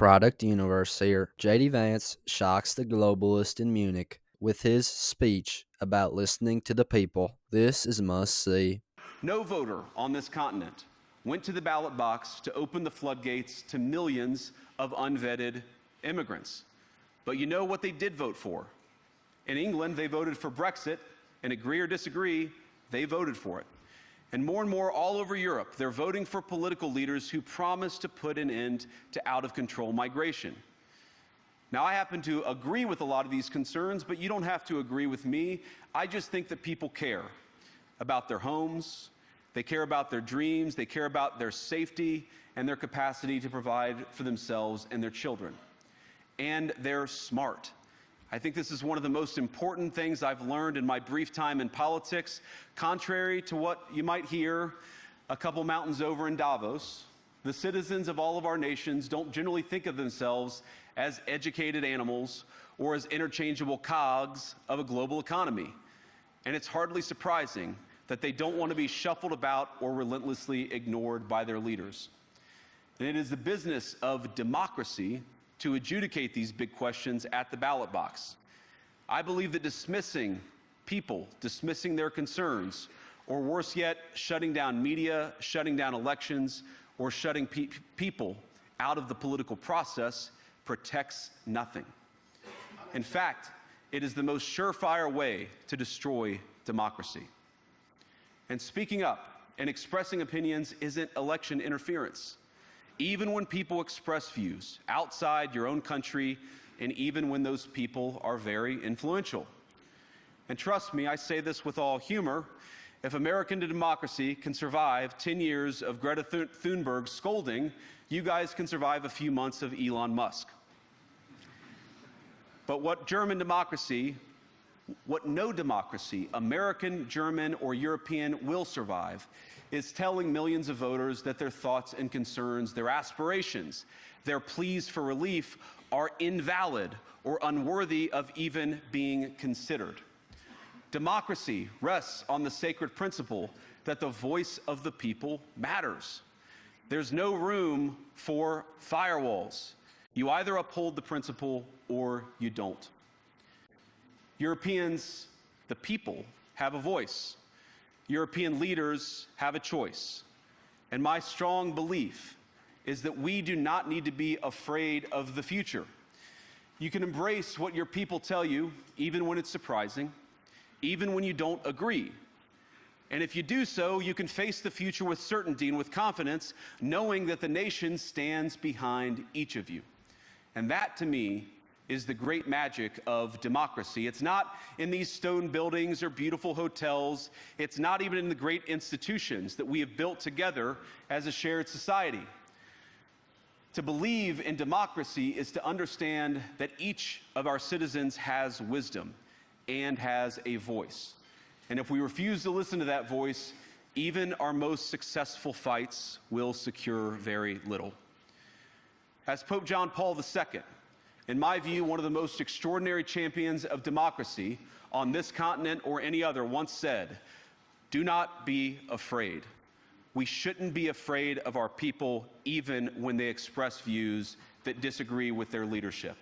Product Universe here. JD Vance shocks the globalist in Munich with his speech about listening to the people. This is must see. No voter on this continent went to the ballot box to open the floodgates to millions of unvetted immigrants. But you know what they did vote for? In England, they voted for Brexit, and agree or disagree, they voted for it. And more all over Europe, they're voting for political leaders who promise to put an end to out-of-control migration. Now, I happen to agree with a lot of these concerns, but you don't have to agree with me. I just think that people care about their homes, they care about their dreams, they care about their safety and their capacity to provide for themselves and their children. And they're smart. I think this is one of the most important things I've learned in my brief time in politics. Contrary to what you might hear a couple mountains over in Davos, the citizens of all of our nations don't generally think of themselves as educated animals or as interchangeable cogs of a global economy. And it's hardly surprising that they don't want to be shuffled about or relentlessly ignored by their leaders. And it is the business of democracy to adjudicate these big questions at the ballot box. I believe that dismissing people, dismissing their concerns, or worse yet, shutting down media, shutting down elections, or shutting people out of the political process protects nothing. In fact, it is the most surefire way to destroy democracy. And speaking up and expressing opinions isn't election interference. Even when people express views outside your own country, and even when those people are very influential. And trust me, I say this with all humor, if American democracy can survive 10 years of Greta Thunberg scolding, you guys can survive a few months of Elon Musk. But what no democracy, American, German, or European, will survive is telling millions of voters that their thoughts and concerns, their aspirations, their pleas for relief are invalid or unworthy of even being considered. Democracy rests on the sacred principle that the voice of the people matters. There's no room for firewalls. You either uphold the principle or you don't. Europeans, the people, have a voice. European leaders have a choice. And my strong belief is that we do not need to be afraid of the future. You can embrace what your people tell you, even when it's surprising, even when you don't agree. And if you do so, you can face the future with certainty and with confidence, knowing that the nation stands behind each of you. And that, to me, is the great magic of democracy. It's not in these stone buildings or beautiful hotels. It's not even in the great institutions that we have built together as a shared society. To believe in democracy is to understand that each of our citizens has wisdom and has a voice. And if we refuse to listen to that voice, even our most successful fights will secure very little. As Pope John Paul II, in my view, one of the most extraordinary champions of democracy on this continent or any other, once said, "Do not be afraid." We shouldn't be afraid of our people, even when they express views that disagree with their leadership.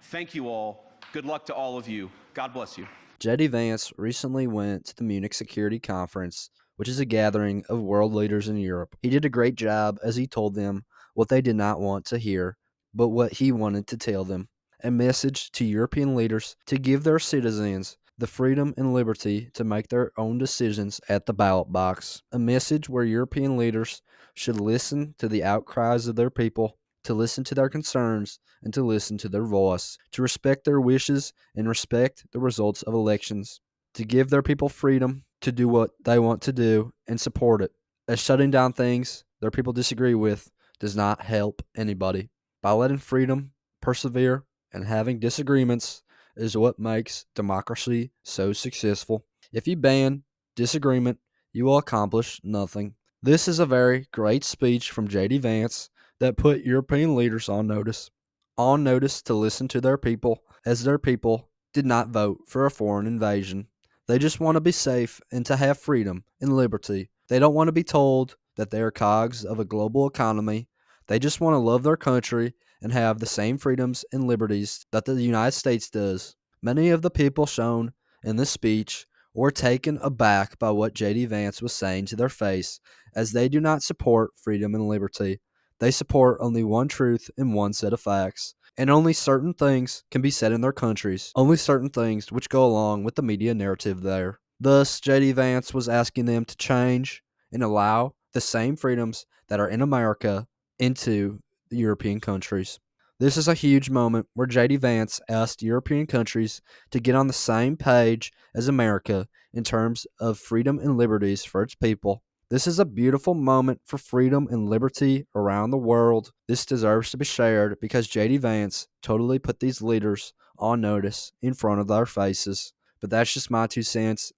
Thank you all. Good luck to all of you. God bless you. JD Vance recently went to the Munich Security Conference, which is a gathering of world leaders in Europe. He did a great job as he told them what they did not want to hear, but what he wanted to tell them. A message to European leaders to give their citizens the freedom and liberty to make their own decisions at the ballot box. A message where European leaders should listen to the outcries of their people, to listen to their concerns, and to listen to their voice, to respect their wishes and respect the results of elections, to give their people freedom to do what they want to do and support it, as shutting down things their people disagree with does not help anybody. By letting freedom persevere and having disagreements is what makes democracy so successful. If you ban disagreement, you will accomplish nothing. This is a very great speech from JD Vance that put European leaders on notice to listen to their people, as their people did not vote for a foreign invasion. They just want to be safe and to have freedom and liberty. They don't want to be told that they are cogs of a global economy. They just want to love their country and have the same freedoms and liberties that the United States does. Many of the people shown in this speech were taken aback by what JD Vance was saying to their face, as they do not support freedom and liberty. They support only one truth and one set of facts, and only certain things can be said in their countries, only certain things which go along with the media narrative there. Thus, JD Vance was asking them to change and allow the same freedoms that are in America into the European countries. This is a huge moment where JD Vance asked European countries to get on the same page as America in terms of freedom and liberties for its people. This is a beautiful moment for freedom and liberty around the world. This deserves to be shared because JD Vance totally put these leaders on notice in front of their faces. But that's just my 2 cents,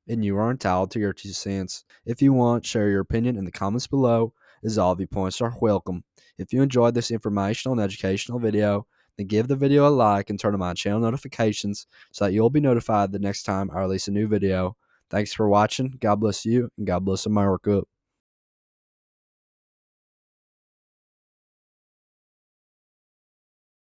and you are entitled to your 2 cents. If you want, share your opinion in the comments below, as all viewpoints are welcome. If you enjoyed this informational and educational video, then give the video a like and turn on my channel notifications so that you'll be notified the next time I release a new video. Thanks for watching. God bless you, and God bless America.